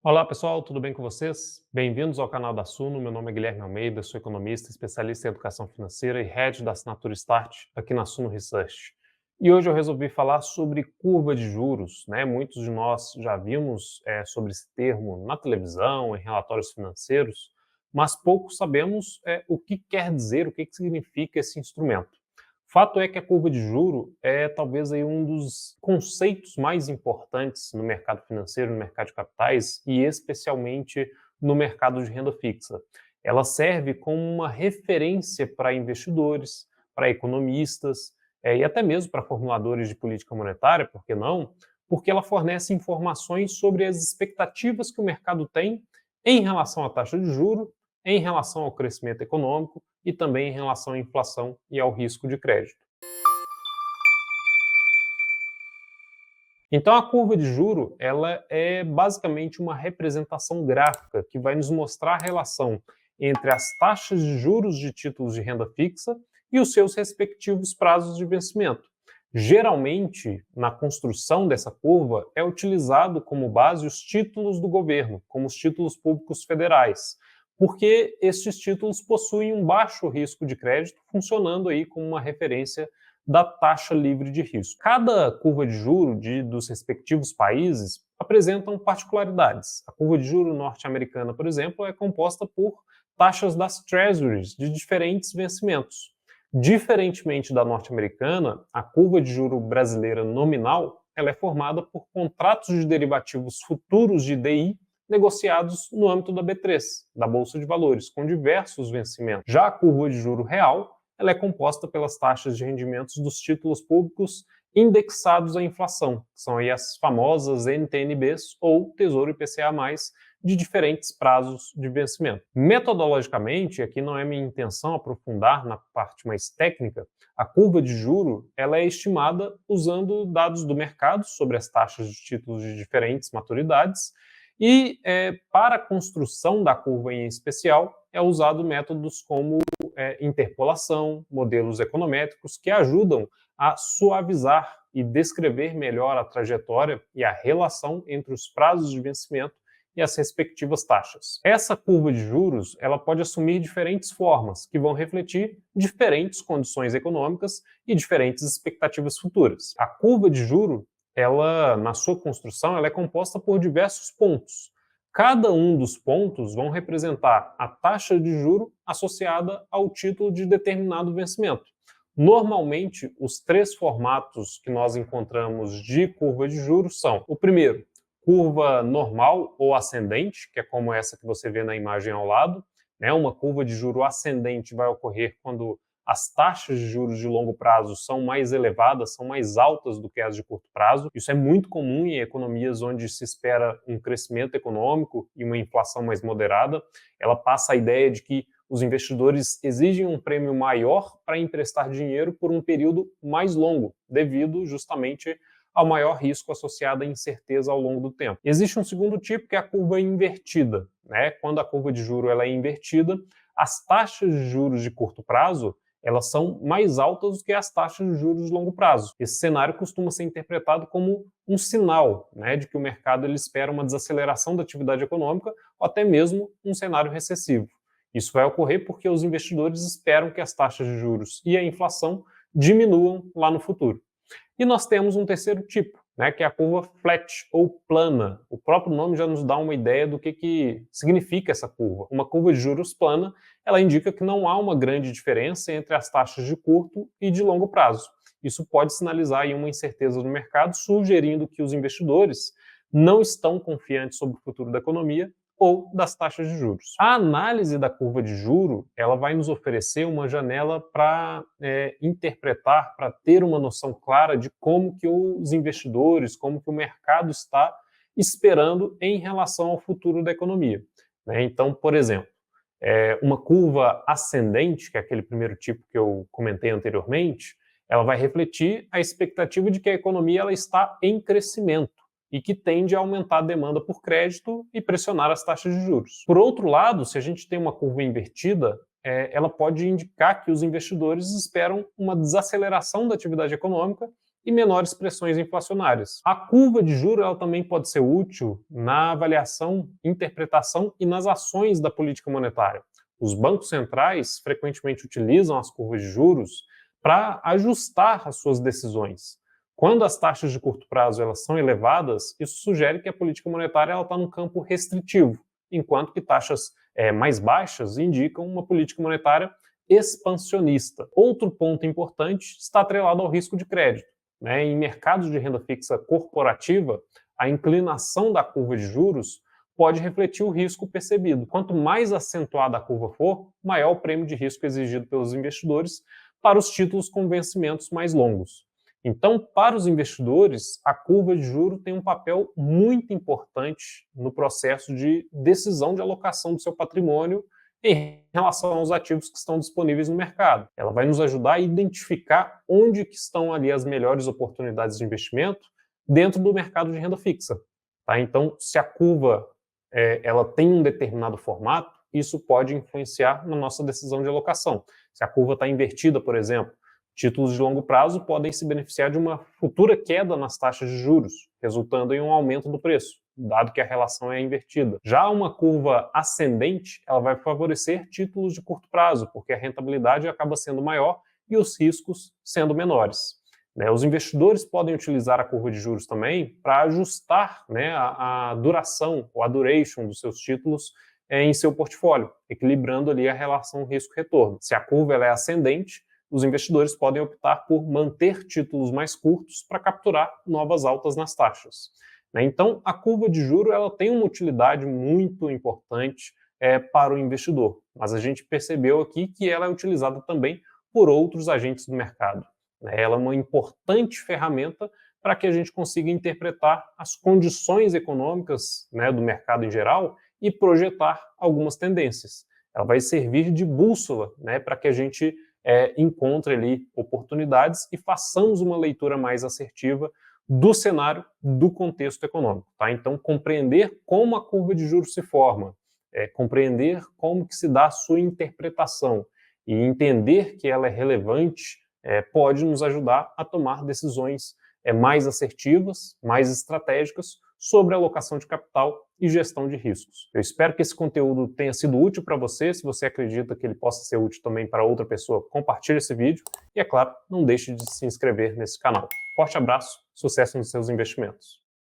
Olá pessoal, tudo bem com vocês? Bem-vindos ao canal da Suno. Meu nome é Guilherme Almeida, sou economista, especialista em educação financeira e head da assinatura Start aqui na Suno Research. E hoje eu resolvi falar sobre curva de juros, né? Muitos de nós já vimos sobre esse termo na televisão, em relatórios financeiros, mas poucos sabemos o que quer dizer, o que significa esse instrumento. Fato é que a curva de juro é talvez aí um dos conceitos mais importantes no mercado financeiro, no mercado de capitais e especialmente no mercado de renda fixa. Ela serve como uma referência para investidores, para economistas e até mesmo para formuladores de política monetária, por que não? Porque ela fornece informações sobre as expectativas que o mercado tem em relação à taxa de juro, em relação ao crescimento econômico e também em relação à inflação e ao risco de crédito. Então a curva de juro, ela é basicamente uma representação gráfica que vai nos mostrar a relação entre as taxas de juros de títulos de renda fixa e os seus respectivos prazos de vencimento. Geralmente, na construção dessa curva, é utilizado como base os títulos do governo, como os títulos públicos federais, porque estes títulos possuem um baixo risco de crédito, funcionando aí como uma referência da taxa livre de risco. Cada curva de juro dos respectivos países apresentam particularidades. A curva de juro norte-americana, por exemplo, é composta por taxas das treasuries de diferentes vencimentos. Diferentemente da norte-americana, a curva de juro brasileira nominal ela é formada por contratos de derivativos futuros de DI negociados no âmbito da B3, da Bolsa de Valores, com diversos vencimentos. Já a curva de juro real ela é composta pelas taxas de rendimentos dos títulos públicos indexados à inflação, que são aí as famosas NTN-Bs ou Tesouro IPCA+, de diferentes prazos de vencimento. Metodologicamente, aqui não é minha intenção aprofundar na parte mais técnica, a curva de juro ela é estimada usando dados do mercado sobre as taxas de títulos de diferentes maturidades e para a construção da curva em especial é usado métodos como interpolação, modelos econométricos que ajudam a suavizar e descrever melhor a trajetória e a relação entre os prazos de vencimento e as respectivas taxas. Essa curva de juros ela pode assumir diferentes formas, que vão refletir diferentes condições econômicas e diferentes expectativas futuras. A curva de juro, ela, na sua construção, ela é composta por diversos pontos. Cada um dos pontos vão representar a taxa de juro associada ao título de determinado vencimento. Normalmente, os três formatos que nós encontramos de curva de juros são: o primeiro, curva normal ou ascendente, que é como essa que você vê na imagem ao lado, né? Uma curva de juro ascendente vai ocorrer quando as taxas de juros de longo prazo são mais elevadas, são mais altas do que as de curto prazo. Isso é muito comum em economias onde se espera um crescimento econômico e uma inflação mais moderada. Ela passa a ideia de que os investidores exigem um prêmio maior para emprestar dinheiro por um período mais longo, devido justamente ao maior risco associado à incerteza ao longo do tempo. Existe um segundo tipo, que é a curva invertida, né? Quando a curva de juros ela é invertida, as taxas de juros de curto prazo elas são mais altas do que as taxas de juros de longo prazo. Esse cenário costuma ser interpretado como um sinal, né, de que o mercado ele espera uma desaceleração da atividade econômica ou até mesmo um cenário recessivo. Isso vai ocorrer porque os investidores esperam que as taxas de juros e a inflação diminuam lá no futuro. E nós temos um terceiro tipo, né, que é a curva flat ou plana. O próprio nome já nos dá uma ideia do que significa essa curva. Uma curva de juros plana, ela indica que não há uma grande diferença entre as taxas de curto e de longo prazo. Isso pode sinalizar aí uma incerteza no mercado, sugerindo que os investidores não estão confiantes sobre o futuro da economia ou das taxas de juros. A análise da curva de juro, ela vai nos oferecer uma janela para interpretar, para ter uma noção clara de como que os investidores, como que o mercado está esperando em relação ao futuro da economia, né? Então, por exemplo, uma curva ascendente, que é aquele primeiro tipo que eu comentei anteriormente, ela vai refletir a expectativa de que a economia ela está em crescimento e que tende a aumentar a demanda por crédito e pressionar as taxas de juros. Por outro lado, se a gente tem uma curva invertida, ela pode indicar que os investidores esperam uma desaceleração da atividade econômica e menores pressões inflacionárias. A curva de juros ela também pode ser útil na avaliação, interpretação e nas ações da política monetária. Os bancos centrais frequentemente utilizam as curvas de juros para ajustar as suas decisões. Quando as taxas de curto prazo elas são elevadas, isso sugere que a política monetária está no campo restritivo, enquanto que taxas mais baixas indicam uma política monetária expansionista. Outro ponto importante está atrelado ao risco de crédito. Em mercados de renda fixa corporativa, a inclinação da curva de juros pode refletir o risco percebido. Quanto mais acentuada a curva for, maior o prêmio de risco exigido pelos investidores para os títulos com vencimentos mais longos. Então, para os investidores, a curva de juros tem um papel muito importante no processo de decisão de alocação do seu patrimônio em relação aos ativos que estão disponíveis no mercado. Ela vai nos ajudar a identificar onde que estão ali as melhores oportunidades de investimento dentro do mercado de renda fixa. Tá? Então, se a curva ela tem um determinado formato, isso pode influenciar na nossa decisão de alocação. Se a curva está invertida, por exemplo, títulos de longo prazo podem se beneficiar de uma futura queda nas taxas de juros, resultando em um aumento do preço, dado que a relação é invertida. Já uma curva ascendente, ela vai favorecer títulos de curto prazo, porque a rentabilidade acaba sendo maior e os riscos sendo menores. Os investidores podem utilizar a curva de juros também para ajustar a duração ou a duration dos seus títulos em seu portfólio, equilibrando ali a relação risco-retorno. Se a curva ela é ascendente, os investidores podem optar por manter títulos mais curtos para capturar novas altas nas taxas. Então, a curva de juros ela tem uma utilidade muito importante para o investidor, mas a gente percebeu aqui que ela é utilizada também por outros agentes do mercado. Ela é uma importante ferramenta para que a gente consiga interpretar as condições econômicas do mercado em geral e projetar algumas tendências. Ela vai servir de bússola para que a gente encontre ali oportunidades e façamos uma leitura mais assertiva do cenário, do contexto econômico. Tá? Então, compreender como a curva de juros se forma, compreender como que se dá a sua interpretação e entender que ela é relevante pode nos ajudar a tomar decisões mais assertivas, mais estratégicas sobre alocação de capital e gestão de riscos. Eu espero que esse conteúdo tenha sido útil para você. Se você acredita que ele possa ser útil também para outra pessoa, compartilhe esse vídeo e, é claro, não deixe de se inscrever nesse canal. Forte abraço, sucesso nos seus investimentos.